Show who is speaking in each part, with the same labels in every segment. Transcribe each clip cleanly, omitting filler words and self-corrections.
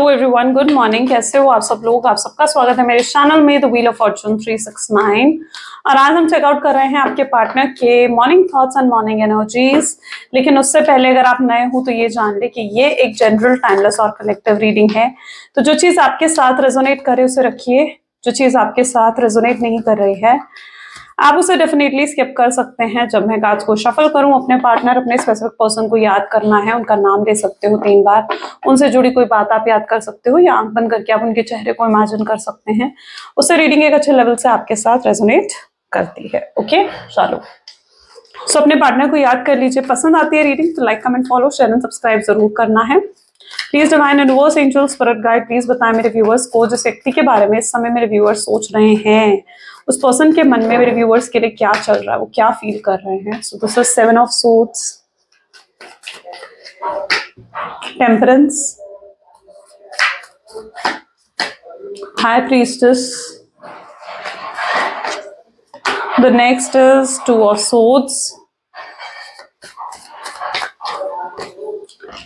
Speaker 1: Hello everyone, good morning. कैसे हो आप सब लोग? आप सबका स्वागत है मेरे चैनल में द व्हील ऑफ फॉर्चून 369। और आज हम चेकआउट कर रहे हैं आपके पार्टनर के morning thoughts and morning energies. लेकिन उससे पहले अगर आप नए हो तो ये जान ले कि ये एक जनरल, टाइमलेस और कलेक्टिव रीडिंग है। तो जो चीज आपके साथ रेजोनेट करे उसे रखिए, जो चीज आपके साथ रेजोनेट नहीं कर रही है आप उसे डेफिनेटली स्किप कर सकते हैं। जब मैं कार्ड्स को शफल करूं, अपने पार्टनर, अपने स्पेसिफिक पर्सन को याद करना है, उनका नाम ले सकते हो 3 बार, उनसे जुड़ी कोई बात आप याद कर सकते हो या आंख बंद करके आप उनके चेहरे को इमेजिन कर सकते हैं। उससे रीडिंग एक अच्छे लेवल से आपके साथ रेजोनेट करती है। ओके, चलो सो अपने पार्टनर को याद कर लीजिए। पसंद आती है रीडिंग तो like, comment, follow, share and subscribe जरूर करना है। Please divine universe, angel, spirit guide, please बताएं मेरे व्यूअर्स को जिस व्यक्ति के बारे में इस समय मेरे व्यूअर्स सोच रहे हैं, उस पर्सन के मन में मेरे व्यूअर्स के लिए क्या चल रहा है, वो क्या फील कर रहे हैं। So this is 7 of swords, temperance, high priestess, the next is 2 of swords,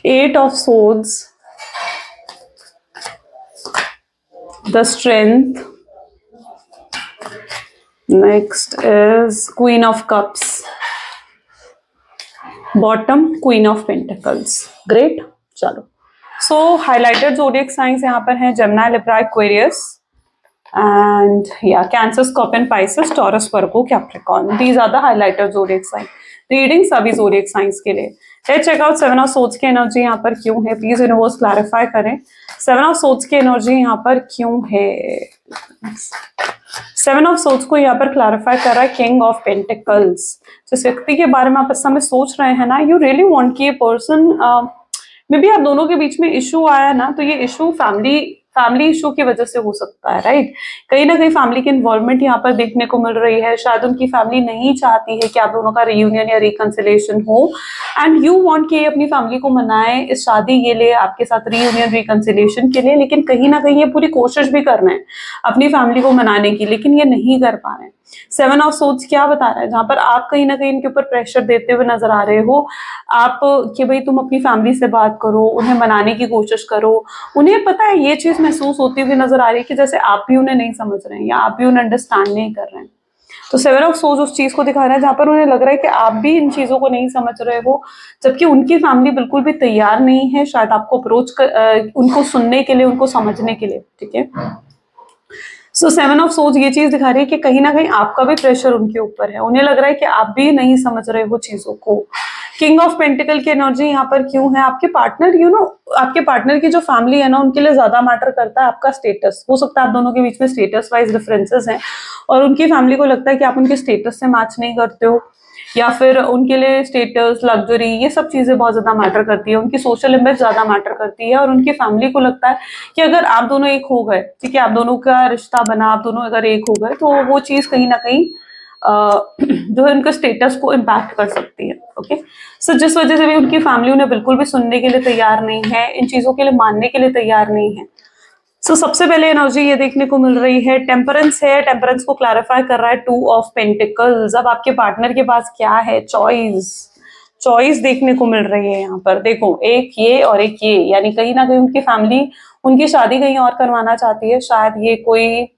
Speaker 1: 8 of swords, the strength, next is Queen of Cups, bottom Queen of Pentacles. Great, चलो सो हाईलाइटेड ज़ोडिएक साइंस यहाँ पर हैं Gemini, Libra, Aquarius and yeah, Cancer, Scorpion, Pisces, Taurus, Virgo, Capricorn. These are the highlighted zodiac sign. Reading सभी zodiac signs के लिए। Let's check out 7 of swords की energy यहाँ पर क्यों है। प्लीज यूनिवर्स क्लैरिफाई करें 7 ऑफ सोर्ड्स की एनर्जी यहाँ पर क्यों है। 7 ऑफ सोर्ड्स को यहाँ पर क्लैरिफाई कर रहा है किंग ऑफ पेंटिकल्स। जिस व्यक्ति के बारे में आप इस समय सोच रहे हैं ना, यू रियली वांट कि ये पर्सन मे बी आप दोनों के बीच में इशू आया ना, तो ये इशू फैमिली इशू की वजह से हो सकता है, राइट। कहीं ना कहीं फैमिली की इन्वॉल्वमेंट यहाँ पर देखने को मिल रही है। शायद उनकी फैमिली नहीं चाहती है कि आप दोनों का रियूनियन या रिकंसिलेशन हो, एंड यू वांट कि अपनी फैमिली को मनाए इस शादी के लिए, आपके साथ रियूनियन रिकंसिलेशन के लिए। लेकिन कहीं ना कहीं ये पूरी कोशिश भी कर रहे हैं अपनी फैमिली को मनाने की, लेकिन ये नहीं कर पा रहे हैं। 7 ऑफ सोर्ड्स क्या बता रहा है, जहां पर आप कहीं ना कहीं इनके ऊपर प्रेशर देते हुए नजर आ रहे हो आप कि भाई तुम अपनी फैमिली से बात करो, उन्हें मनाने की कोशिश करो। उन्हें पता है, ये चीज महसूस होती हुई नजर आ रही है कि जैसे आप भी उन्हें नहीं समझ रहे हैं या आप भी उन्हें अंडरस्टैंड नहीं कर रहे हैं। तो 7 ऑफ सोर्ड्स उस चीज को दिखा रहा है जहां पर उन्हें लग रहा है कि आप भी इन चीजों को नहीं समझ रहे हो, जबकि उनकी फैमिली बिल्कुल भी तैयार नहीं है शायद आपको अप्रोच कर, उनको सुनने के लिए, उनको समझने के लिए। ठीक है, सो 7 ऑफ सोर्ड्स ये चीज दिखा रही है कि कहीं ना कहीं आपका भी प्रेशर उनके ऊपर है। उन्हें लग रहा है कि आप भी नहीं समझ रहे हो चीजों को। किंग ऑफ पेंटिकल की एनर्जी यहाँ पर क्यों है। आपके पार्टनर आपके पार्टनर की जो फैमिली है ना, उनके लिए ज्यादा मैटर करता है आपका स्टेटस। हो सकता है आप दोनों के बीच में स्टेटस वाइज डिफरेंसेस हैं और उनकी फैमिली को लगता है कि आप उनके स्टेटस से मैच नहीं करते हो, या फिर उनके लिए स्टेटस, लग्जरी, ये सब चीजें बहुत ज्यादा मैटर करती है। उनकी सोशल इमेज ज्यादा मैटर करती है और उनकी फैमिली को लगता है कि अगर आप दोनों एक हो गए, ठीक है, आप दोनों का रिश्ता बना, आप दोनों अगर एक हो गए तो वो चीज कहीं ना कहीं जो है उनके स्टेटस को इम्पैक्ट कर सकती है। ओके, सो जिस वजह से भी उनकी फैमिली उन्हें बिल्कुल भी सुनने के लिए तैयार नहीं है, इन चीजों के लिए मानने के लिए तैयार नहीं है। सो सबसे पहले एनर्जी ये देखने को मिल रही है टेम्परेंस है। टेम्परेंस को क्लैरिफाई कर रहा है 2 ऑफ पेंटिकल्स। अब आपके पार्टनर के पास क्या है, चॉइस देखने को मिल रही है यहाँ पर। देखो, एक ये और एक ये, यानी कहीं ना कहीं उनकी फैमिली उनकी शादी कहीं और करवाना चाहती है। शायद ये कोई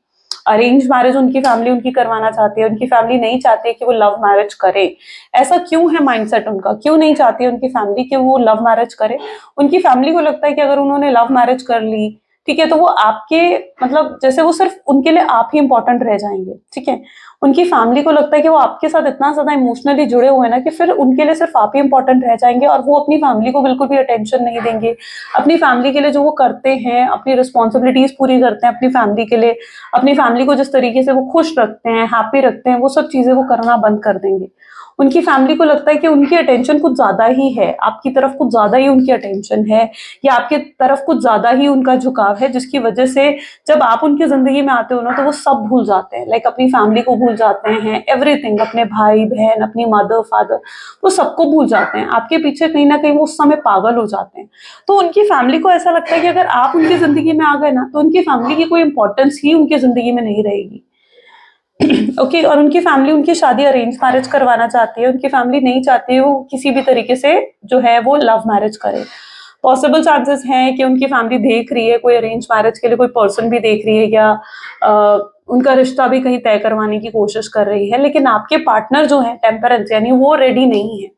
Speaker 1: अरेंज मैरिज उनकी फैमिली उनकी करवाना चाहती है। उनकी फैमिली नहीं चाहती है कि वो लव मैरिज करे। ऐसा क्यों है माइंडसेट उनका, क्यों नहीं चाहती है उनकी फैमिली कि वो लव मैरिज करे। उनकी फैमिली को लगता है कि अगर उन्होंने लव मैरिज कर ली, ठीक है, तो वो आपके मतलब जैसे वो सिर्फ उनके लिए आप ही इंपॉर्टेंट रह जाएंगे। ठीक है, उनकी फैमिली को लगता है कि वो आपके साथ इतना ज्यादा इमोशनली जुड़े हुए हैं ना कि फिर उनके लिए सिर्फ आप ही इंपॉर्टेंट रह जाएंगे और वो अपनी फैमिली को बिल्कुल भी अटेंशन नहीं देंगे। अपनी फैमिली के लिए जो वो करते हैं, अपनी रिस्पॉन्सिबिलिटीज पूरी करते हैं अपनी फैमिली के लिए, अपनी फैमिली को जिस तरीके से वो खुश रखते हैं, हैप्पी रखते हैं, वो सब चीजें वो करना बंद कर देंगे। उनकी फैमिली को लगता है कि उनकी अटेंशन कुछ ज्यादा ही है, आपकी तरफ कुछ ज्यादा ही उनकी अटेंशन है, या आपकी तरफ कुछ ज्यादा ही उनका झुकाव है, जिसकी वजह से जब आप उनकी जिंदगी में आते हो ना तो वो सब भूल जाते हैं। लाइक अपनी फैमिली को भूल जाते हैं, एवरीथिंग, अपने भाई बहन, अपनी मदर फादर, वो सबको भूल जाते हैं। आपके पीछे कहीं ना कहीं वो उस समय पागल हो जाते हैं। तो उनकी फैमिली को ऐसा लगता है कि अगर आप उनकी जिंदगी में आ गए ना तो उनकी फैमिली की कोई इंपॉर्टेंस ही उनकी जिंदगी में नहीं रहेगी। ओके, और उनकी फैमिली उनकी शादी अरेंज मैरिज करवाना चाहती है। उनकी फैमिली नहीं चाहती है वो किसी भी तरीके से जो है वो लव मैरिज करे। पॉसिबल चांसेस हैं कि उनकी फैमिली देख रही है, कोई अरेंज मैरिज के लिए कोई पर्सन भी देख रही है, या उनका रिश्ता भी कहीं तय करवाने की कोशिश कर रही है। लेकिन आपके पार्टनर जो है टेम्परेंस यानी वो रेडी नहीं है,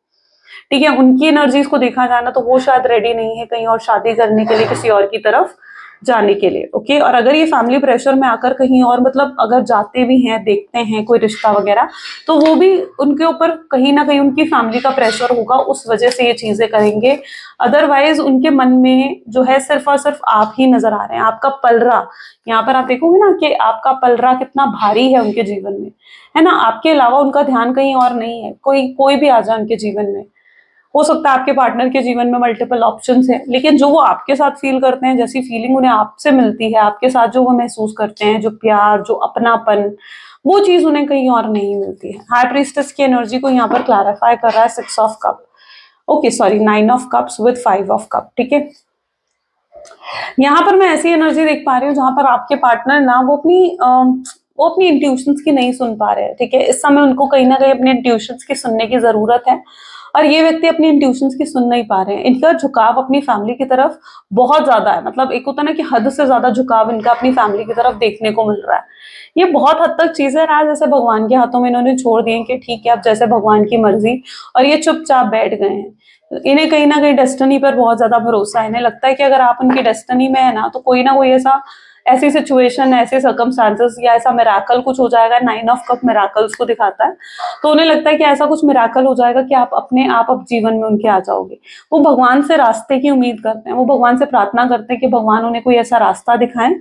Speaker 1: ठीक है। उनकी एनर्जीज को देखा जाना तो वो शायद रेडी नहीं है कहीं और शादी करने के लिए, किसी और की तरफ जाने के लिए, ओके। और अगर ये फैमिली प्रेशर में आकर कहीं और मतलब अगर जाते भी हैं, देखते हैं कोई रिश्ता वगैरह, तो वो भी उनके ऊपर कहीं ना कहीं उनकी फैमिली का प्रेशर होगा, उस वजह से ये चीजें करेंगे। अदरवाइज उनके मन में जो है सिर्फ और सिर्फ आप ही नजर आ रहे हैं, आपका पलरा। यहाँ पर आप देखोगे ना कि आपका पलरा कितना भारी है उनके जीवन में, है ना। आपके अलावा उनका ध्यान कहीं और नहीं है, कोई भी आ जाए उनके जीवन में। हो सकता है आपके पार्टनर के जीवन में मल्टीपल ऑप्शंस हैं, लेकिन जो वो आपके साथ फील करते हैं, जैसी फीलिंग उन्हें आपसे मिलती है, आपके साथ जो वो महसूस करते हैं, जो प्यार, जो अपनापन, वो चीज उन्हें कहीं और नहीं मिलती है। हाई प्रीस्टेस की एनर्जी को यहाँ पर क्लैरिफाई कर रहा है 6 of cup, okay sorry 9 of cups with 5 of cup, ठीक है। यहाँ पर मैं ऐसी एनर्जी देख पा रही हूँ जहां पर आपके पार्टनर ना वो अपनी इंट्यूशंस की नहीं सुन पा रहे हैं, ठीक है। इस समय उनको कहीं ना कहीं अपने इंट्यूशंस की सुनने की जरूरत है, और ये व्यक्ति अपनी इंट्यूशंस की सुन नहीं पा रहे हैं। इनका झुकाव अपनी फैमिली की तरफ बहुत ज्यादा है, मतलब एक होता है ना कि हद से ज्यादा झुकाव इनका अपनी फैमिली की तरफ देखने को मिल रहा है। ये बहुत हद तक चीजें ना जैसे भगवान के हाथों में इन्होंने छोड़ दी कि ठीक है अब जैसे भगवान की मर्जी, और ये चुपचाप बैठ गए हैं। इन्हें कहीं ना कहीं डेस्टिनी पर बहुत ज्यादा भरोसा है। इन्हें लगता है कि अगर आप उनकी डेस्टिनी में है ना, तो कोई ना कोई ऐसी सिचुएशन, ऐसे सर्कमस्टांसेस या ऐसा मिराकल कुछ हो जाएगा। 9 ऑफ कप मिराकल्स को दिखाता है, तो उन्हें लगता है कि ऐसा कुछ मिराकल हो जाएगा कि आप अपने आप अब जीवन में उनके आ जाओगे। वो भगवान से रास्ते की उम्मीद करते हैं, वो भगवान से प्रार्थना करते हैं कि भगवान उन्हें कोई ऐसा रास्ता दिखाएं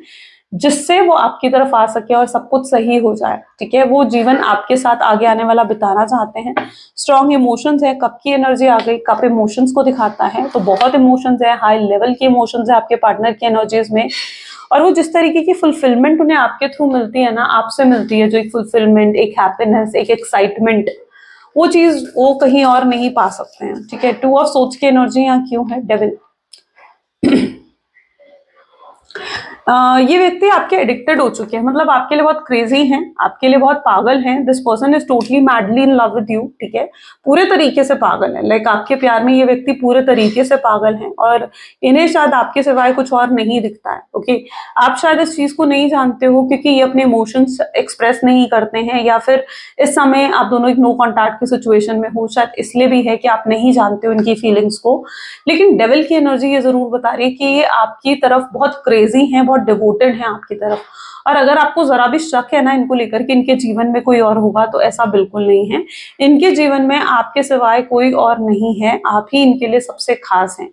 Speaker 1: जिससे वो आपकी तरफ आ सके और सब कुछ सही हो जाए, ठीक है। वो जीवन आपके साथ आगे आने वाला बिताना चाहते हैं। स्ट्रॉन्ग इमोशंस है, कप की एनर्जी आ गई, कप इमोशंस को दिखाता है, तो बहुत इमोशंस है, हाई लेवल की इमोशंस है आपके पार्टनर की एनर्जीज में। और वो जिस तरीके की फुलफिलमेंट उन्हें आपके थ्रू मिलती है ना, आपसे मिलती है, जो एक फुलफिलमेंट, एक हैप्पीनेस, एक एक्साइटमेंट, वो चीज वो कहीं और नहीं पा सकते हैं, ठीक है। 2 ऑफ सोच की एनर्जी यहाँ क्यों है? डेविल। ये व्यक्ति आपके एडिक्टेड हो चुके हैं, मतलब आपके लिए बहुत क्रेजी हैं, आपके लिए बहुत पागल हैं। This person is totally madly in love with you, ठीक है। पूरे तरीके से पागल है, लाइक आपके प्यार में ये व्यक्ति पूरे तरीके से पागल हैं, और इन्हें शायद आपके सिवाय कुछ और नहीं दिखता है, ओके। आप शायद इस चीज को नहीं जानते हो क्योंकि ये अपने इमोशंस एक्सप्रेस नहीं करते हैं, या फिर इस समय आप दोनों एक नो कॉन्टैक्ट की सिचुएशन में हो, शायद इसलिए भी है कि आप नहीं जानते हो इनकी फीलिंग्स को। लेकिन डेविल की एनर्जी ये जरूर बता रही है कि ये आपकी तरफ बहुत क्रेजी हैं, बहुत डिवोटेड हैं आपकी तरफ। और अगर आपको जरा भी शक है ना इनको लेकर कि इनके जीवन में कोई और होगा, तो ऐसा बिल्कुल नहीं है। इनके जीवन में आपके सिवाय कोई और नहीं है, आप ही इनके लिए सबसे खास हैं।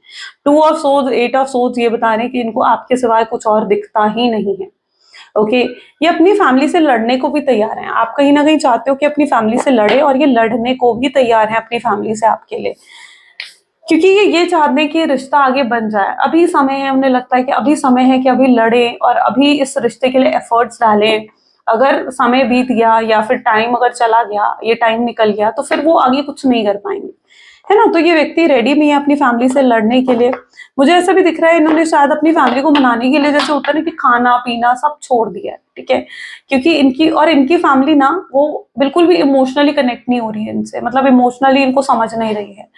Speaker 1: 2 ऑफ सोर्ड्स, 8 ऑफ सोर्ड्स ये बता रहे हैं कि इनको आपके सिवाय कुछ और दिखता ही नहीं है, ओके। ये अपनी फैमिली से लड़ने को भी तैयार हैं। आप कहीं ना कहीं चाहते हो कि अपनी फैमिली से लड़े, और ये लड़ने को भी तैयार है अपनी फैमिली से आपके लिए, क्योंकि ये चाहते हैं कि रिश्ता आगे बन जाए। अभी समय है, उन्हें लगता है कि अभी समय है कि अभी लड़े और अभी इस रिश्ते के लिए एफर्ट्स डालें। अगर समय बीत गया या फिर टाइम अगर चला गया, ये टाइम निकल गया, तो फिर वो आगे कुछ नहीं कर पाएंगे, है ना। तो ये व्यक्ति रेडी भी है अपनी फैमिली से लड़ने के लिए। मुझे ऐसा भी दिख रहा है इन्होंने शायद अपनी फैमिली को मनाने के लिए, जैसे होता है ना कि खाना पीना सब छोड़ दिया है, ठीक है। क्योंकि इनकी फैमिली ना वो बिल्कुल भी इमोशनली कनेक्ट नहीं हो रही है इनसे, मतलब इमोशनली इनको समझ नहीं रही है।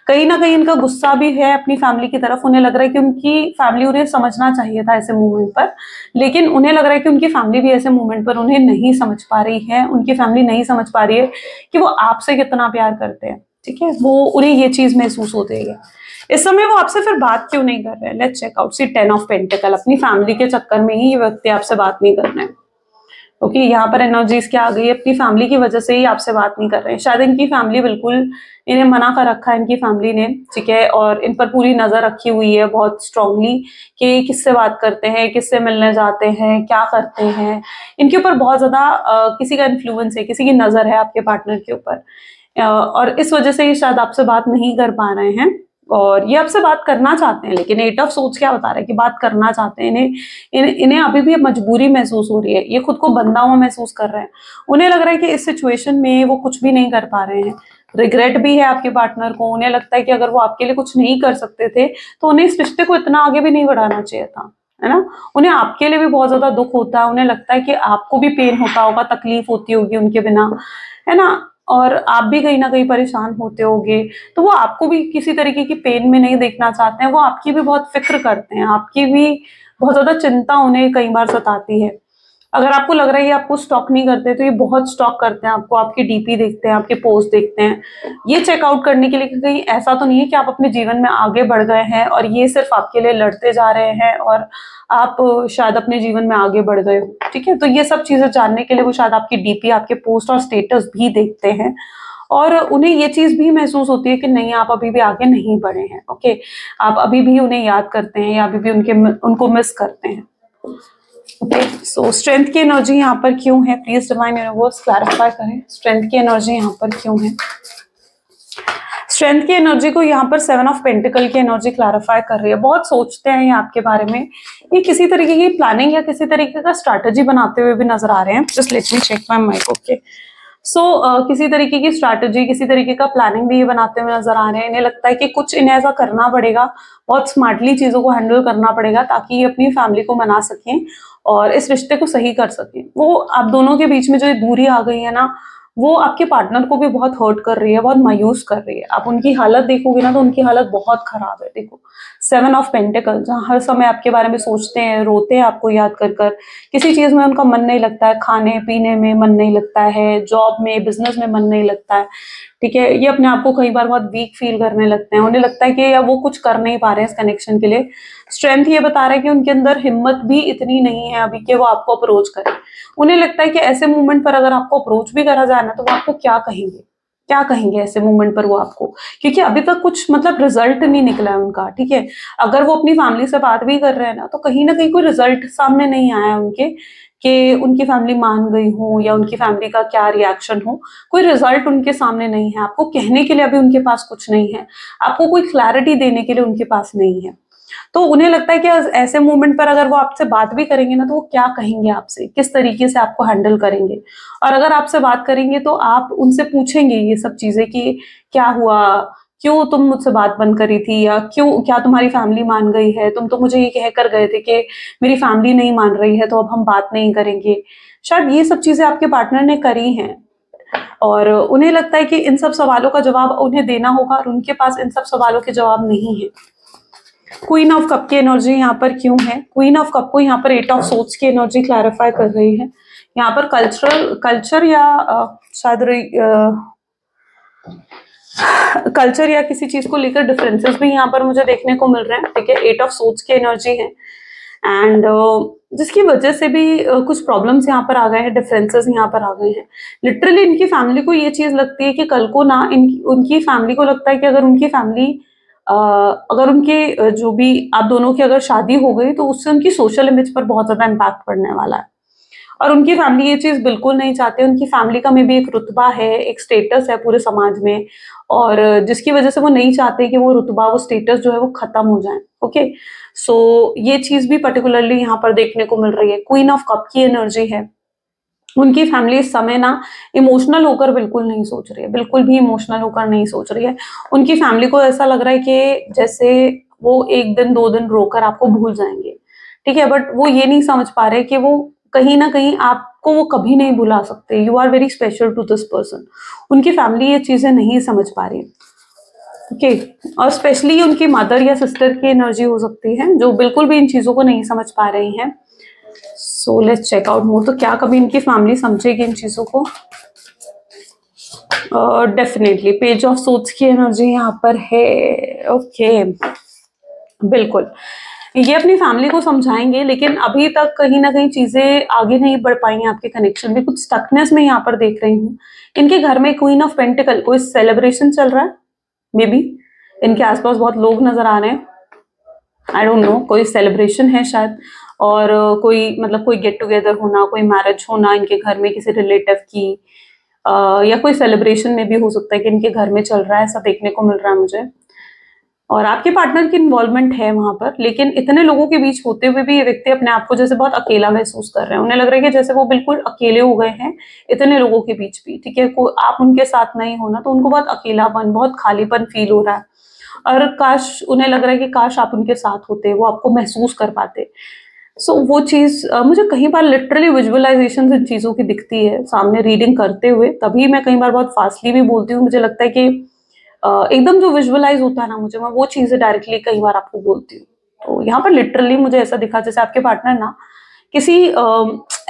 Speaker 1: कहीं ना कहीं इनका गुस्सा भी है अपनी फैमिली की तरफ। उन्हें लग रहा है कि उनकी फैमिली उन्हें समझना चाहिए था ऐसे मोमेंट पर, लेकिन उन्हें लग रहा है कि उनकी फैमिली भी ऐसे मोमेंट पर उन्हें नहीं समझ पा रही है। उनकी फैमिली नहीं समझ पा रही है कि वो आपसे कितना प्यार करते हैं, ठीक है। वो उन्हें ये चीज महसूस होती है। इस समय वो आपसे फिर बात क्यों नहीं कर रहे हैं? Let's check out. See 10 of pentacle, अपनी फैमिली के चक्कर में ही ये व्यक्ति आपसे बात नहीं कर रहे हैं, ओके। यहाँ पर एनर्जीज क्या आ गई? अपनी फैमिली की वजह से ही आपसे बात नहीं कर रहे हैं। शायद इनकी फैमिली बिल्कुल इन्हें मना कर रखा है, इनकी फैमिली ने, ठीक है। और इन पर पूरी नजर रखी हुई है बहुत स्ट्रांगली कि किससे बात करते हैं, किससे मिलने जाते हैं, क्या करते हैं। इनके ऊपर बहुत ज्यादा किसी का इन्फ्लुएंस है, किसी की नजर है आपके पार्टनर के ऊपर, और इस वजह से ये शायद आपसे बात नहीं कर पा रहे हैं। और ये आपसे बात करना चाहते हैं, लेकिन 8 ऑफ सोच क्या बता रहा है कि बात करना चाहते हैं। इन्हें अभी भी मजबूरी महसूस हो रही है, ये खुद को बंधा हुआ महसूस कर रहे हैं। उन्हें लग रहा है कि इस सिचुएशन में वो कुछ भी नहीं कर पा रहे हैं। रिग्रेट भी है आपके पार्टनर को। उन्हें लगता है कि अगर वो आपके लिए कुछ नहीं कर सकते थे तो उन्हें इस रिश्ते को इतना आगे भी नहीं बढ़ाना चाहिए था, है ना। उन्हें आपके लिए भी बहुत ज्यादा दुख होता है। उन्हें लगता है कि आपको भी पेन होता होगा, तकलीफ होती होगी उनके बिना, है ना। और आप भी कहीं ना कहीं परेशान होते होगे, तो वो आपको भी किसी तरीके की पेन में नहीं देखना चाहते हैं, वो आपकी भी बहुत फिक्र करते हैं, आपकी भी बहुत ज्यादा चिंता उन्हें कई बार सताती है। अगर आपको लग रहा है ये आपको स्टॉक नहीं करते, तो ये बहुत स्टॉक करते हैं आपको, आपकी डीपी देखते हैं, आपके पोस्ट देखते हैं। ये चेकआउट करने के लिए कि कहीं ऐसा तो नहीं है कि आप अपने जीवन में आगे बढ़ गए हैं और ये सिर्फ आपके लिए लड़ते जा रहे हैं और आप शायद अपने जीवन में आगे बढ़ गए हो। ठीक है, तो ये सब चीजें जानने के लिए वो शायद आपकी डीपी, आपके पोस्ट और स्टेटस भी देखते हैं, और उन्हें ये चीज भी महसूस होती है कि नहीं, आप अभी भी आगे नहीं बढ़े हैं। ओके, आप अभी भी उन्हें याद करते हैं या अभी भी उनको मिस करते हैं। ओके, सो स्ट्रेंथ की एनर्जी यहाँ पर क्यों है? प्लीज डिवाइन यूनिवर्स क्लैरिफाई करें, स्ट्रेंथ की एनर्जी यहाँ पर क्यों है? स्ट्रेंथ की एनर्जी को यहाँ पर 7 ऑफ पेंटिकल की एनर्जी क्लैरिफाई कर रही है। बहुत सोचते हैं ये आपके बारे में, ये किसी तरीके की प्लानिंग या किसी तरीके का स्ट्रैटेजी बनाते हुए भी नजर आ रहे हैं। Just let me check my mike. Okay, so किसी तरीके की स्ट्रैटेजी, किसी तरीके का प्लानिंग भी ये बनाते हुए नजर आ रहे हैं। इन्हें लगता है कि कुछ इन्हें ऐसा करना पड़ेगा, बहुत स्मार्टली चीजों को हैंडल करना पड़ेगा ताकि ये अपनी फैमिली को मना सकें और इस रिश्ते को सही कर सकें। वो आप दोनों के बीच में जो दूरी आ गई है ना, वो आपके पार्टनर को भी बहुत हर्ट कर रही है, बहुत मायूस कर रही है। आप उनकी हालत देखोगे ना तो उनकी हालत बहुत खराब है। देखो, 7 ऑफ पेंटिकल, जहाँ हर समय आपके बारे में सोचते हैं, रोते हैं आपको याद कर कर, किसी चीज में उनका मन नहीं लगता है, खाने पीने में मन नहीं लगता है, जॉब में, बिजनेस में मन नहीं लगता है। ठीक है, ये अपने आप को कई बार बहुत वीक फील करने लगते हैं, उन्हें लगता है कि या वो कुछ कर नहीं पा रहे हैं इस कनेक्शन के लिए। स्ट्रेंथ ये बता रहा है कि उनके अंदर हिम्मत भी इतनी नहीं है अभी कि वो आपको अप्रोच करें। उन्हें लगता है कि ऐसे मूवमेंट पर अगर आपको अप्रोच भी करा जाए ना तो वो आपको क्या कहेंगे, क्या कहेंगे ऐसे मूवमेंट पर वो आपको, क्योंकि अभी तक कुछ मतलब रिजल्ट नहीं निकला है उनका। ठीक है, अगर वो अपनी फैमिली से बात भी कर रहे हैं ना कहीं कोई रिजल्ट सामने नहीं आया है उनके, कि उनकी फैमिली मान गई हो या उनकी फैमिली का क्या रिएक्शन हो। कोई रिजल्ट उनके सामने नहीं है, आपको कहने के लिए अभी उनके पास कुछ नहीं है, आपको कोई क्लैरिटी देने के लिए उनके पास नहीं है। तो उन्हें लगता है कि ऐसे मोमेंट पर अगर वो आपसे बात भी करेंगे ना तो वो क्या कहेंगे आपसे, किस तरीके से आपको हैंडल करेंगे। और अगर आपसे बात करेंगे तो आप उनसे पूछेंगे ये सब चीजें कि क्या हुआ, क्यों तुम मुझसे बात बंद करी थी, या क्यों, क्या तुम्हारी फैमिली मान गई है, तुम तो मुझे ये कह कर गए थे कि मेरी फैमिली नहीं मान रही है तो अब हम बात नहीं करेंगे। शायद ये सब चीजें आपके पार्टनर ने करी हैं और उन्हें लगता है कि इन सब सवालों का जवाब उन्हें देना होगा और उनके पास इन सब सवालों के जवाब नहीं है। क्वीन ऑफ कप की एनर्जी यहाँ पर क्यों है? क्वीन ऑफ कप को यहाँ पर 8 ऑफ सोर्ड्स की एनर्जी क्लैरिफाई कर रही है। यहाँ पर कल्चर या शायद कल्चर या किसी चीज को लेकर डिफरेंसेस भी यहाँ पर मुझे देखने को मिल रहे हैं। ठीक है, 8 ऑफ सोर्ड्स की एनर्जी है एंड जिसकी वजह से भी कुछ प्रॉब्लम्स यहाँ पर आ गए हैं, डिफरेंसेस यहाँ पर आ गए हैं। लिटरली इनकी फैमिली को ये चीज लगती है कि कल को ना उनकी फैमिली को लगता है कि अगर उनकी फैमिली अगर उनके जो भी आप दोनों की अगर शादी हो गई तो उससे उनकी सोशल इमेज पर बहुत ज्यादा इम्पैक्ट पड़ने वाला है और उनकी फैमिली ये चीज बिल्कुल नहीं चाहते। उनकी फैमिली का में भी एक रुतबा है, एक स्टेटस है पूरे समाज में, और जिसकी वजह से वो नहीं चाहते कि वो रुतबा, वो स्टेटस जो है वो खत्म हो जाए। ओके, सो ये चीज भी पर्टिकुलरली यहाँ पर देखने को मिल रही है। क्वीन ऑफ कप की एनर्जी है। उनकी फैमिली इस समय ना इमोशनल होकर बिल्कुल नहीं सोच रही है, बिल्कुल भी इमोशनल होकर नहीं सोच रही है। उनकी फैमिली को ऐसा लग रहा है कि जैसे वो 1 दिन 2 दिन रोकर आपको भूल जाएंगे। ठीक है, बट वो ये नहीं समझ पा रहे कि वो कहीं ना कहीं आपको वो कभी नहीं भुला सकते। You are very special to this person. उनकी फैमिली ये चीजें नहीं समझ पा रही है। ओके, और स्पेशली उनकी मदर या सिस्टर की एनर्जी हो सकती है जो बिल्कुल भी इन चीजों को नहीं समझ पा रही हैं। So let's check out more. तो क्या कभी इनकी फैमिली समझेगी इन चीजों को? डेफिनेटली पेज ऑफ सोर्ड्स की एनर्जी यहाँ पर है। ओके, बिल्कुल ये अपनी फैमिली को समझाएंगे, लेकिन अभी तक कहीं ना कहीं चीजें आगे नहीं बढ़ पाई हैं आपके कनेक्शन में। कुछ स्टकनेस में यहाँ पर देख रही हूँ। इनके घर में क्वीन ऑफ पेंटिकल, कोई सेलिब्रेशन चल रहा है, मे बी इनके आसपास बहुत लोग नजर आ रहे हैं। आई डोंट नो, कोई सेलिब्रेशन है शायद, और कोई मतलब कोई गेट टुगेदर होना, कोई मैरिज होना इनके घर में किसी रिलेटिव की, या कोई सेलिब्रेशन में भी हो सकता है कि इनके घर में चल रहा है, ऐसा देखने को मिल रहा है मुझे। और आपके पार्टनर की इन्वॉल्वमेंट है वहां पर, लेकिन इतने लोगों के बीच होते हुए भी ये व्यक्ति अपने आप को जैसे बहुत अकेला महसूस कर रहे हैं। उन्हें लग रहा है कि जैसे वो बिल्कुल अकेले हो गए हैं इतने लोगों के बीच भी। ठीक है, आप उनके साथ नहीं हो ना तो उनको बहुत अकेलापन, बहुत खालीपन फील हो रहा है और काश, उन्हें लग रहा है कि काश आप उनके साथ होते, वो आपको महसूस कर पाते। वो चीज़ मुझे कई बार लिटरली विजुअलाइजेशन इन चीज़ों की दिखती है सामने रीडिंग करते हुए, तभी मैं कई बार बहुत फास्टली भी बोलती हूँ। मुझे लगता है कि एकदम जो विजुअलाइज होता है ना मुझे, मैं वो चीज़ें डायरेक्टली कई बार आपको बोलती हूँ। तो यहाँ पर लिटरली मुझे ऐसा दिखा जैसे आपके पार्टनर ना किसी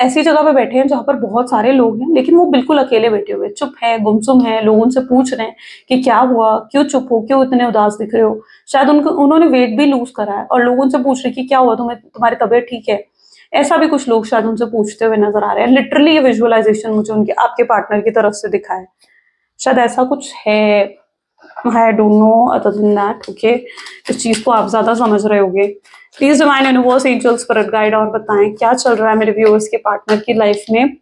Speaker 1: ऐसी जगह पे बैठे हैं जहाँ पर बहुत सारे लोग हैं, लेकिन वो बिल्कुल अकेले बैठे हुए, चुप है, गुमसुम है, लोग उनसे पूछ रहे हैं कि क्या हुआ, क्यों चुप हो, क्यों इतने उदास दिख रहे हो। शायद उनको उन्होंने वेट भी लूज करा है और लोग उनसे पूछ रहे हैं कि क्या हुआ तुम्हें, तुम्हारी तबीयत ठीक है। ऐसा भी कुछ लोग शायद उनसे पूछते हुए नजर आ रहे हैं। लिटरली ये विजुअलाइजेशन मुझे उनके आपके पार्टनर की तरफ से दिखा है। शायद ऐसा कुछ है, I don't know other than that. Okay, इस चीज को आप ज्यादा समझ रहे होगे। Please divine universe, angel, spirit guide और बताएं क्या चल रहा है मेरे व्यूअर्स के पार्टनर की लाइफ में।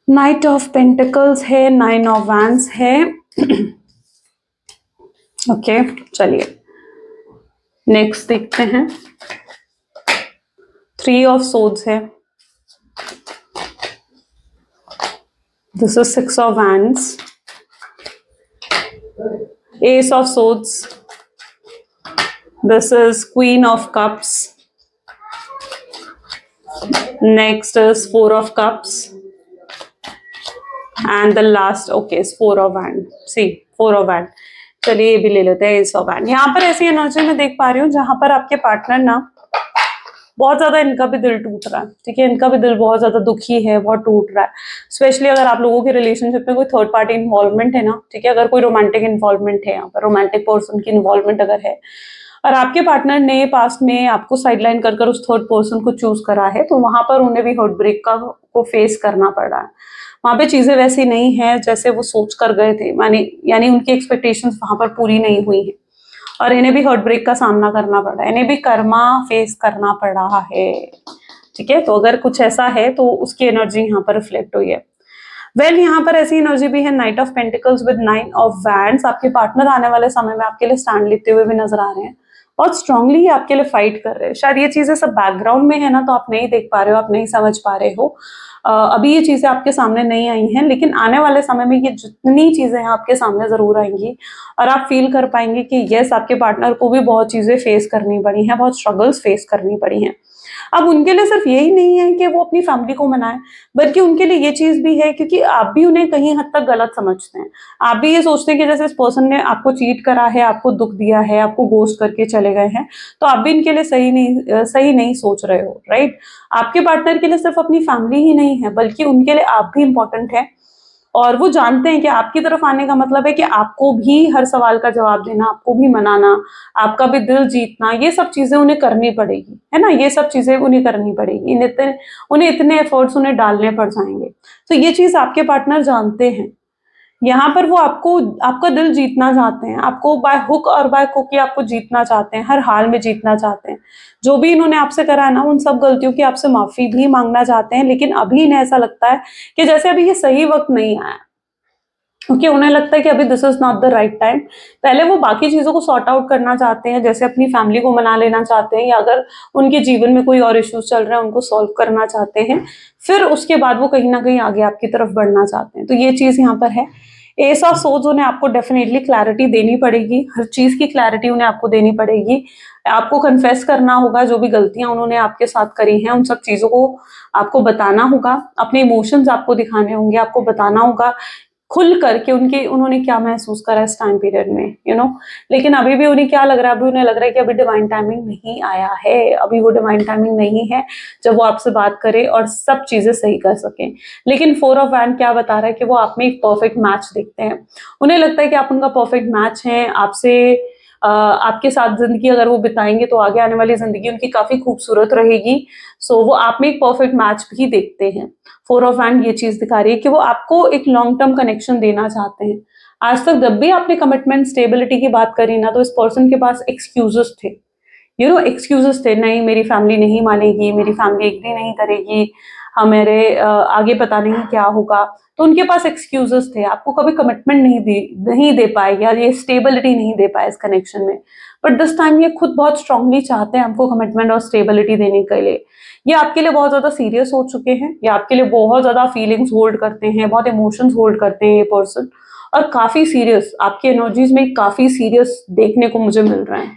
Speaker 1: नाइट ऑफ पेंटिकल्स है, 9 ऑफ वैंड्स है। ओके चलिए नेक्स्ट देखते हैं। 3 ऑफ सोर्ड्स है, this is 6 of wands, Ace of Swords, this is Queen of Cups, next is 4 of Cups, and the last okay is 4 of Wands. See 4 of Wands. चलिए ये भी ले लेते हैं Ace of Wands। यहाँ पर ऐसी एनर्जी मैं देख पा रही हूँ जहां पर आपके पार्टनर ना बहुत ज्यादा, इनका भी दिल टूट रहा है। ठीक है, इनका भी दिल बहुत ज्यादा दुखी है, बहुत टूट रहा है। स्पेशली अगर आप लोगों के रिलेशनशिप में कोई थर्ड पार्टी इन्वॉल्वमेंट है ना, ठीक है, अगर कोई रोमांटिक इन्वॉल्वमेंट है, यहाँ पर रोमांटिक पर्सन की इन्वॉल्वमेंट अगर है और आपके पार्टनर ने पास्ट में आपको साइडलाइन कर कर उस थर्ड पर्सन को चूज करा है, तो वहां पर उन्हें भी हार्ट ब्रेक को फेस करना पड़ रहा है। वहां पे चीजें वैसी नहीं है जैसे वो सोच कर गए थे, यानी उनकी एक्सपेक्टेशंस वहां पर पूरी नहीं हुई है और इन्हें भी हार्ट ब्रेक का सामना करना पड़ रहा है, इन्हें भी कर्मा फेस करना पड़ रहा है। ठीक है, तो अगर कुछ ऐसा है तो उसकी एनर्जी यहाँ पर रिफ्लेक्ट हुई है। वेल यहाँ पर ऐसी एनर्जी भी है, night of pentacles with 9 of wands. आपके पार्टनर आने वाले समय में आपके लिए स्टैंड लेते हुए भी नजर आ रहे हैं, बहुत स्ट्रांगली आपके लिए फाइट कर रहे हैं। शायद ये चीजें सब बैकग्राउंड में है ना, तो आप नहीं देख पा रहे हो, आप नहीं समझ पा रहे हो। अभी ये चीजें आपके सामने नहीं आई हैं, लेकिन आने वाले समय में ये जितनी चीजें हैं आपके सामने जरूर आएंगी और आप फील कर पाएंगे कि यस, आपके पार्टनर को भी बहुत चीजें फेस करनी पड़ी हैं, बहुत स्ट्रगल्स फेस करनी पड़ी हैं। अब उनके लिए सिर्फ यही नहीं है कि वो अपनी फैमिली को मनाए, बल्कि उनके लिए ये चीज भी है क्योंकि आप भी उन्हें कहीं हद तक गलत समझते हैं। आप भी ये सोचते हैं कि जैसे इस पर्सन ने आपको चीट करा है, आपको दुख दिया है, आपको गोस्ट करके चले गए हैं, तो आप भी इनके लिए सही नहीं सोच रहे हो, राइट। आपके पार्टनर के लिए सिर्फ अपनी फैमिली ही नहीं है, बल्कि उनके लिए आप भी इंपॉर्टेंट है और वो जानते हैं कि आपकी तरफ आने का मतलब है कि आपको भी हर सवाल का जवाब देना, आपको भी मनाना, आपका भी दिल जीतना, ये सब चीजें उन्हें करनी पड़ेगी, है ना। ये सब चीजें उन्हें करनी पड़ेगी, उन्हें इतने एफर्ट्स उन्हें डालने पड़ जाएंगे। तो ये चीज आपके पार्टनर जानते हैं। यहाँ पर वो आपका दिल जीतना चाहते हैं, आपको बाय हुक और बाय क्रुक ही आपको जीतना चाहते हैं, हर हाल में जीतना चाहते हैं। जो भी इन्होंने आपसे करा है ना, उन सब गलतियों की आपसे माफी भी मांगना चाहते हैं, लेकिन अभी इन्हें ऐसा लगता है कि जैसे अभी ये सही वक्त नहीं आया, क्योंकि उन्हें लगता है कि अभी this is not the right time. पहले वो बाकी चीजों को सॉर्ट आउट करना चाहते हैं, जैसे अपनी फैमिली को मना लेना चाहते हैं, या अगर उनके जीवन में कोई और इश्यूज चल रहे हैं उनको सॉल्व करना चाहते हैं, फिर उसके बाद वो कहीं ना कहीं आगे आपकी तरफ बढ़ना चाहते हैं। तो ये चीज यहाँ पर है। एस ऑफ सोर्ड्स उन्हें आपको डेफिनेटली क्लैरिटी देनी पड़ेगी, हर चीज की क्लैरिटी उन्हें आपको देनी पड़ेगी। आपको कन्फेस करना होगा जो भी गलतियां उन्होंने आपके साथ करी हैं, उन सब चीजों को आपको बताना होगा, अपने इमोशंस आपको दिखाने होंगे, आपको बताना होगा खुल करके उन्होंने क्या महसूस करा इस टाइम पीरियड में, यू नो। लेकिन अभी भी उन्हें क्या लग रहा है, अभी उन्हें लग रहा है कि अभी डिवाइन टाइमिंग नहीं आया है, अभी वो डिवाइन टाइमिंग नहीं है जब वो आपसे बात करे और सब चीजें सही कर सकें। लेकिन 4 ऑफ वैंड क्या बता रहा है कि वो आप में एक परफेक्ट मैच देखते हैं। उन्हें लगता है कि आप उनका परफेक्ट मैच हैं, आपके साथ जिंदगी अगर वो बिताएंगे तो आगे आने वाली जिंदगी उनकी काफी खूबसूरत रहेगी। सो वो आप में एक परफेक्ट मैच भी देखते हैं। 4 ऑफ वैंड ये चीज दिखा रही है कि वो आपको एक लॉन्ग टर्म कनेक्शन देना चाहते हैं। आज तक जब भी आपने कमिटमेंट स्टेबिलिटी की बात करी ना, तो इस पर्सन के पास एक्सक्यूजेस थे, एक्सक्यूजेस थे। नहीं, मेरी फैमिली नहीं मानेगी, मेरी फैमिली एग्री नहीं करेगी, हमारे आगे पता नहीं क्या होगा, तो उनके पास एक्सक्यूजेस थे। आपको कभी कमिटमेंट नहीं दे पाए, या ये स्टेबिलिटी नहीं दे पाए इस कनेक्शन में। बट दिस टाइम ये खुद बहुत स्ट्रांगली चाहते हैं आपको कमिटमेंट और स्टेबिलिटी देने के लिए। ये आपके लिए बहुत ज्यादा सीरियस हो चुके हैं, ये आपके लिए बहुत ज्यादा फीलिंग्स होल्ड करते हैं, बहुत इमोशंस होल्ड करते हैं ये पर्सन, और काफी सीरियस आपकी एनर्जीज में काफी सीरियस देखने को मुझे मिल रहा है।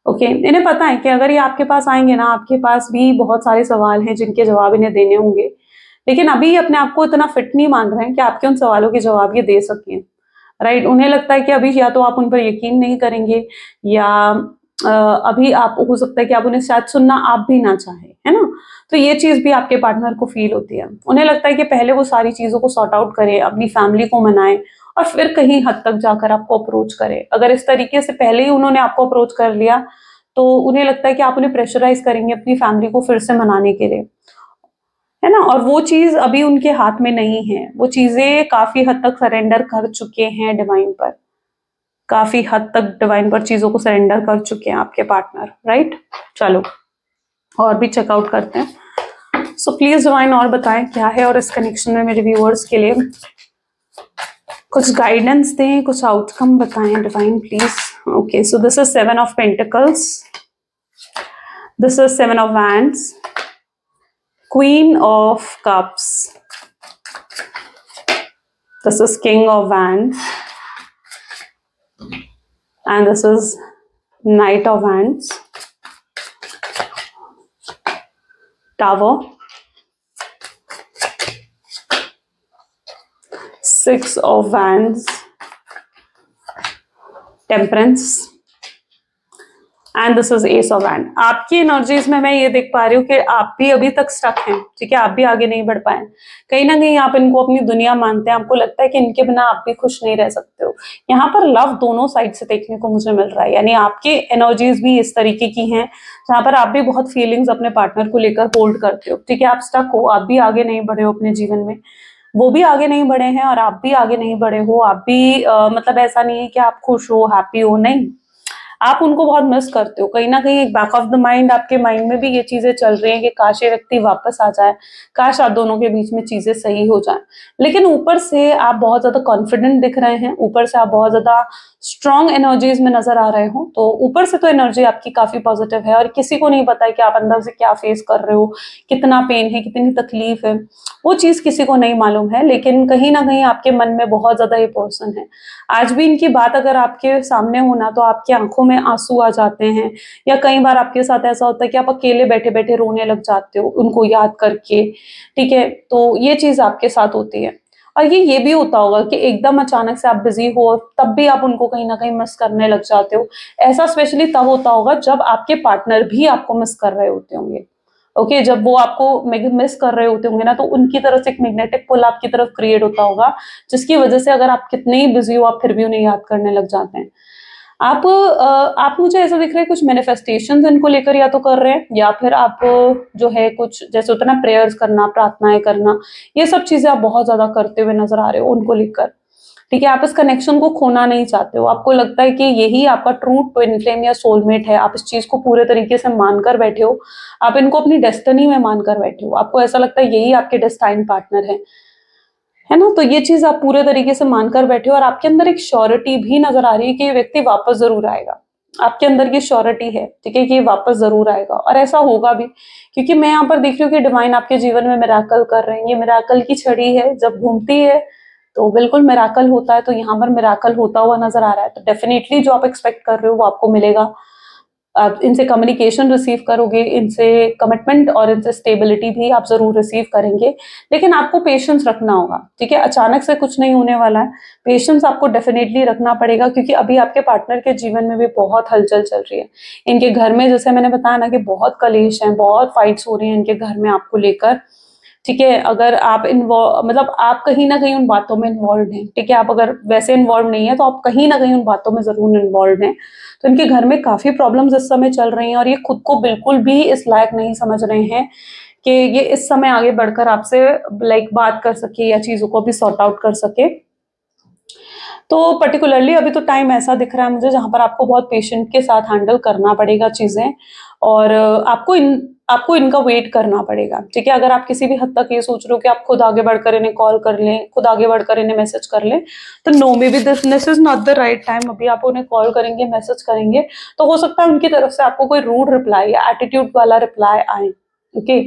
Speaker 1: ओके, इन्हें पता है कि अगर ये आपके पास आएंगे ना, आपके पास भी बहुत सारे सवाल हैं जिनके जवाब इन्हें देने होंगे, लेकिन अभी अपने आप को इतना फिट नहीं मान रहे हैं कि आपके उन सवालों के जवाब ये दे सकें। राइट, उन्हें लगता है कि अभी या तो आप उन पर यकीन नहीं करेंगे, या अभी आप हो सकता है कि आप उन्हें शायद सुनना आप भी ना चाहे, है ना। तो ये चीज भी आपके पार्टनर को फील होती है। उन्हें लगता है कि पहले वो सारी चीजों को सॉर्ट आउट करें, अपनी फैमिली को मनाएं, और फिर कहीं हद तक जाकर आपको अप्रोच करें। अगर इस तरीके से पहले ही उन्होंने आपको अप्रोच कर लिया, तो उन्हें लगता है कि आप उन्हें प्रेशराइज करेंगे अपनी फैमिली को फिर से मनाने के लिए, है ना। और वो चीज अभी उनके हाथ में नहीं है। वो चीजें काफी हद तक सरेंडर कर चुके हैं डिवाइन पर, काफी हद तक डिवाइन पर चीजों को सरेंडर कर चुके हैं आपके पार्टनर। राइट, चलो और भी चेकआउट करते हैं। सो प्लीज डिवाइन और बताएं क्या है, और इस कनेक्शन में मेरे व्यूअर्स के लिए कुछ गाइडेंस दें, कुछ आउटकम बताएं divine please. Okay, so this is 7 of pentacles, this is 7 of wands, Queen of Cups, this is King of Wands, and this is Knight of Wands, Tower, 6 of Wands, Temperance, and this is S of hand. आपकी energies में मैं ये देख पा रही हूँ कि आप भी अभी तक स्टक हैं, ठीक है, आप भी आगे नहीं बढ़ पाए। कहीं ना कहीं आप इनको अपनी दुनिया मानते हैं, आपको लगता है कि इनके बिना आप भी खुश नहीं रह सकते हो। यहाँ पर लव दोनों साइड से देखने को मुझे मिल रहा है, यानी आपकी एनर्जीज भी इस तरीके की हैं जहाँ पर आप भी बहुत फीलिंग्स अपने पार्टनर को लेकर होल्ड करते हो, ठीक है। आप स्टक हो, आप भी आगे नहीं बढ़े हो अपने जीवन में, वो भी आगे नहीं बढ़े हैं और आप भी आगे नहीं बढ़े हो। आप भी मतलब ऐसा नहीं है कि आप खुश हो, हैप्पी हो, नहीं, आप उनको बहुत मिस करते हो। कहीं ना कहीं एक बैक ऑफ द माइंड आपके माइंड में भी ये चीजें चल रही हैं कि काश ये व्यक्ति वापस आ जाए, काश आप दोनों के बीच में चीजें सही हो जाएं। लेकिन ऊपर से आप बहुत ज्यादा कॉन्फिडेंट दिख रहे हैं, ऊपर से आप बहुत ज्यादा स्ट्रॉन्ग एनर्जीज में नजर आ रहे हो। तो ऊपर से तो एनर्जी आपकी काफी पॉजिटिव है, और किसी को नहीं पता है कि आप अंदर से क्या फेस कर रहे हो, कितना पेन है, कितनी तकलीफ है, वो चीज किसी को नहीं मालूम है। लेकिन कहीं ना कहीं आपके मन में बहुत ज्यादा ये पर्सन है। आज भी इनकी बात अगर आपके सामने होना तो आपकी आंखों में आंसू आ जाते हैं, या कई बार आपके साथ ऐसा होता है कि आप अकेले बैठे बैठे रोने लग जाते हो उनको याद करके, ठीक है। तो ये चीज आपके साथ होती है। और ये भी होता होगा कि एकदम अचानक से आप बिजी हो, तब भी आप उनको कहीं ना कहीं मिस करने लग जाते हो। ऐसा स्पेशली तब होता होगा जब आपके पार्टनर भी आपको मिस कर रहे होते होंगे। ओके, जब वो आपको मिस कर रहे होते होंगे ना, तो उनकी तरफ से एक मैग्नेटिक पुल आपकी तरफ क्रिएट होता होगा, जिसकी वजह से अगर आप कितने ही बिजी हो, आप फिर भी उन्हें याद करने लग जाते हैं। आप मुझे ऐसा दिख रहा है कुछ मैनिफेस्टेशंस इनको लेकर या तो कर रहे हैं, या फिर आप जो है कुछ जैसे होता है ना प्रेयर्स करना, प्रार्थनाएं करना, ये सब चीजें आप बहुत ज्यादा करते हुए नजर आ रहे हो उनको लेकर, ठीक है। आप इस कनेक्शन को खोना नहीं चाहते हो, आपको लगता है कि यही आपका ट्रू ट्विन फ्लेम या सोलमेट है। आप इस चीज को पूरे तरीके से मानकर बैठे हो, आप इनको अपनी डेस्टिनी में मानकर बैठे हो। आपको ऐसा लगता है यही आपके डेस्टाइन पार्टनर है ना। तो ये चीज आप पूरे तरीके से मानकर बैठे हो, और आपके अंदर एक श्योरिटी भी नजर आ रही है कि ये व्यक्ति वापस जरूर आएगा। आपके अंदर ये श्योरिटी है, ठीक है, कि ये वापस जरूर आएगा, और ऐसा होगा भी, क्योंकि मैं यहाँ पर देख रही हूँ कि डिवाइन आपके जीवन में मिराकल कर रहे हैं। ये मिराकल की छड़ी है, जब घूमती है तो बिल्कुल मिराकल होता है। तो यहाँ पर मिराकल होता हुआ नजर आ रहा है। तो डेफिनेटली जो आप एक्सपेक्ट कर रहे हो वो आपको मिलेगा। आप इनसे कम्युनिकेशन रिसीव करोगे, इनसे कमिटमेंट और इनसे स्टेबिलिटी भी आप जरूर रिसीव करेंगे। लेकिन आपको पेशेंस रखना होगा, ठीक है। अचानक से कुछ नहीं होने वाला है, पेशेंस आपको डेफिनेटली रखना पड़ेगा, क्योंकि अभी आपके पार्टनर के जीवन में भी बहुत हलचल चल रही है। इनके घर में, जैसे मैंने बताया ना, कि बहुत कलेश है, बहुत फाइट्स हो रही है इनके घर में आपको लेकर, ठीक है। अगर आप इन्वॉल्व, मतलब आप कहीं ना कहीं उन बातों में इन्वॉल्व हैं, ठीक है। आप अगर वैसे इन्वॉल्व नहीं है तो आप कहीं ना कहीं उन बातों में जरूर इन्वॉल्व हैं। तो इनके घर में काफी प्रॉब्लम्स इस समय चल रही हैं, और ये खुद को बिल्कुल भी इस लायक नहीं समझ रहे हैं कि ये इस समय आगे बढ़कर आपसे बात कर सके या चीजों को भी सॉर्ट आउट कर सके। तो पर्टिकुलरली अभी तो टाइम ऐसा दिख रहा है मुझे जहां पर आपको बहुत पेशेंट के साथ हैंडल करना पड़ेगा चीजें, और आपको इनका वेट करना पड़ेगा, ठीक है। अगर आप किसी भी हद तक ये सोच रहे हो कि आप खुद आगे बढ़कर इन्हें कॉल कर लें, खुद आगे बढ़कर इन्हें मैसेज कर लें, तो no, maybe this is not the right time. अभी आप उन्हें कॉल करेंगे, मैसेज करेंगे, तो हो सकता है उनकी तरफ से आपको कोई रूड रिप्लाई या एटीट्यूड वाला रिप्लाई आए। ओके,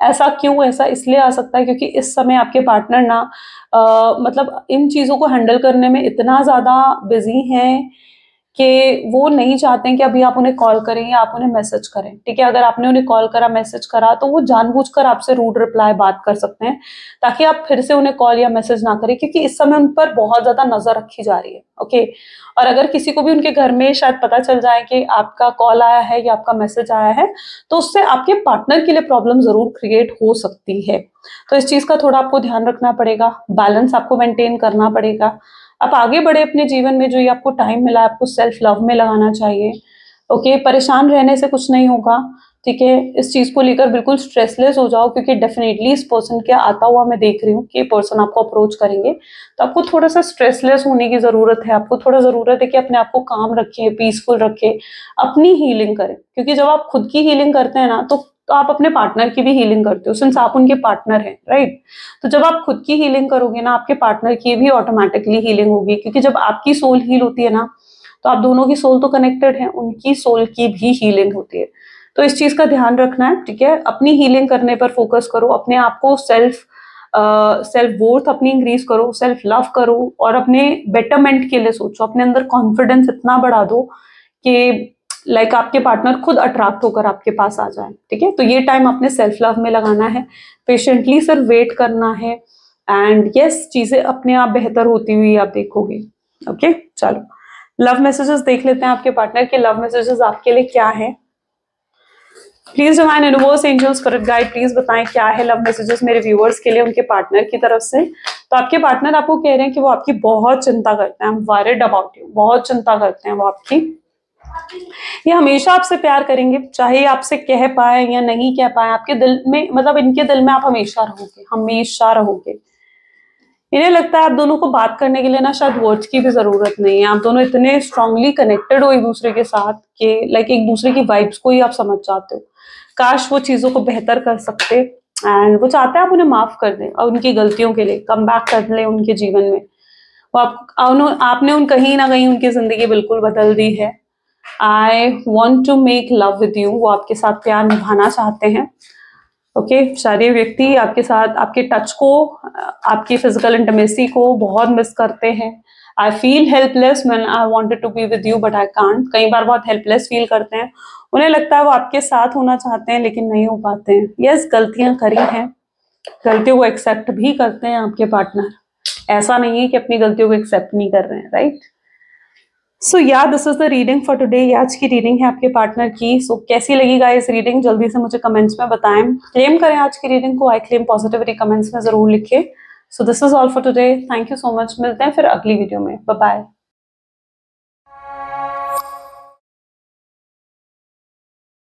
Speaker 1: ऐसा क्यों? ऐसा इसलिए आ सकता है क्योंकि इस समय आपके पार्टनर ना मतलब इन चीजों को हैंडल करने में इतना ज्यादा बिजी हैं कि वो नहीं चाहते हैं कि अभी आप उन्हें कॉल करें या आप उन्हें मैसेज करें, ठीक है। अगर आपने उन्हें कॉल करा, मैसेज करा, तो वो जानबूझकर आपसे रूड रिप्लाई बात कर सकते हैं ताकि आप फिर से उन्हें कॉल या मैसेज ना करें, क्योंकि इस समय उन पर बहुत ज्यादा नजर रखी जा रही है। ओके, और अगर किसी को भी उनके घर में शायद पता चल जाए कि आपका कॉल आया है या आपका मैसेज आया है, तो उससे आपके पार्टनर के लिए प्रॉब्लम जरूर क्रिएट हो सकती है। तो इस चीज का थोड़ा आपको ध्यान रखना पड़ेगा, बैलेंस आपको मेंटेन करना पड़ेगा। आप आगे बढ़े अपने जीवन में, जो ये आपको टाइम मिला आपको सेल्फ लव में लगाना चाहिए। ओके, परेशान रहने से कुछ नहीं होगा, ठीक है। इस चीज को लेकर बिल्कुल स्ट्रेसलेस हो जाओ, क्योंकि डेफिनेटली इस पर्सन के आता हुआ मैं देख रही हूँ कि पर्सन आपको अप्रोच करेंगे, तो आपको थोड़ा सा स्ट्रेसलेस होने की जरूरत है। आपको थोड़ा जरूरत है कि अपने आप को काम रखें, पीसफुल रखें, अपनी हीलिंग करें, क्योंकि जब आप खुद की हीलिंग करते हैं ना, तो आप अपने पार्टनर की भी हीलिंग करते हो, सिंस आप उनके पार्टनर हैं, राइट। तो जब आप खुद की हीलिंग करोगे ना, आपके पार्टनर की भी ऑटोमेटिकली हीलिंग होगी, क्योंकि जब आपकी सोल हील होती है ना, तो आप दोनों की सोल तो कनेक्टेड है, उनकी सोल की भी हीलिंग होती है। तो इस चीज का ध्यान रखना है, ठीक है। अपनी हीलिंग करने पर फोकस करो, अपने आप को सेल्फ वर्थ अपनी इंक्रीज करो, सेल्फ लव करो, और अपने बेटरमेंट के लिए सोचो। अपने अंदर कॉन्फिडेंस इतना बढ़ा दो कि लाइक आपके पार्टनर खुद अट्रैक्ट होकर आपके पास आ जाए, ठीक है। तो ये टाइम आपने सेल्फ लव में लगाना है, पेशेंटली सिर्फ वेट करना है, एंड यस, चीजें अपने आप बेहतर होती हुई आप देखोगे। ओके, चलो लव मैसेजेस देख लेते हैं, आपके पार्टनर के लव मैसेजेस आपके लिए क्या है। Please divine universe, angels, spirit guide, please बताएं क्या है लव मैसेजेस मेरे व्यूअर्स के लिए उनके पार्टनर की तरफ से। तो आपके पार्टनर आपको कह रहे हैं कि वो आपकी बहुत चिंता करते हैं, I am worried about you, बहुत चिंता करते हैं वो आपकी। ये हमेशा आपसे प्यार करेंगे, चाहे आपसे कह पाए या नहीं कह पाए, आपके दिल में, मतलब इनके दिल में आप हमेशा रहोगे, हमेशा रहोगे। इन्हें लगता है आप दोनों को बात करने के लिए ना शायद वर्ड्स की भी जरूरत नहीं है, आप दोनों इतने स्ट्रांगली कनेक्टेड हो एक दूसरे के साथ कि लाइक एक दूसरे की वाइब्स को ही आप समझ जाते हो। काश वो चीजों को बेहतर कर सकते, एंड वो चाहते हैं आप उन्हें माफ कर दें और उनकी गलतियों के लिए कम बैक कर लें उनके जीवन में। वो आपने उन कहीं ना कहीं उनकी जिंदगी बिल्कुल बदल दी है। I want to make love with you, वो आपके साथ प्यार निभाना चाहते हैं। ओके, शारीरिक व्यक्ति आपके साथ, आपके टच को, आपकी फिजिकल इंटीमेसी को बहुत मिस करते हैं। I feel helpless when I wanted to be with you but I can't, कई बार बहुत हेल्पलेस फील करते हैं, उन्हें लगता है वो आपके साथ होना चाहते हैं लेकिन नहीं हो पाते हैं। यस, गलतियां करी हैं, गलतियों को एक्सेप्ट भी करते हैं आपके पार्टनर, ऐसा नहीं है कि अपनी गलतियों को एक्सेप्ट नहीं कर रहे हैं, राइट। सो या this is the reading for today, ये आज की रीडिंग है आपके पार्टनर की। सो कैसी लगी गाइस रीडिंग, जल्दी से मुझे कमेंट्स में बताएं। क्लेम करें आज की रीडिंग को, आई क्लेम पॉजिटिविटी, कमेंट्स में जरूर लिखें। So this is all for today, thank you so much, मिलते हैं फिर अगली वीडियो में, बाय बाय।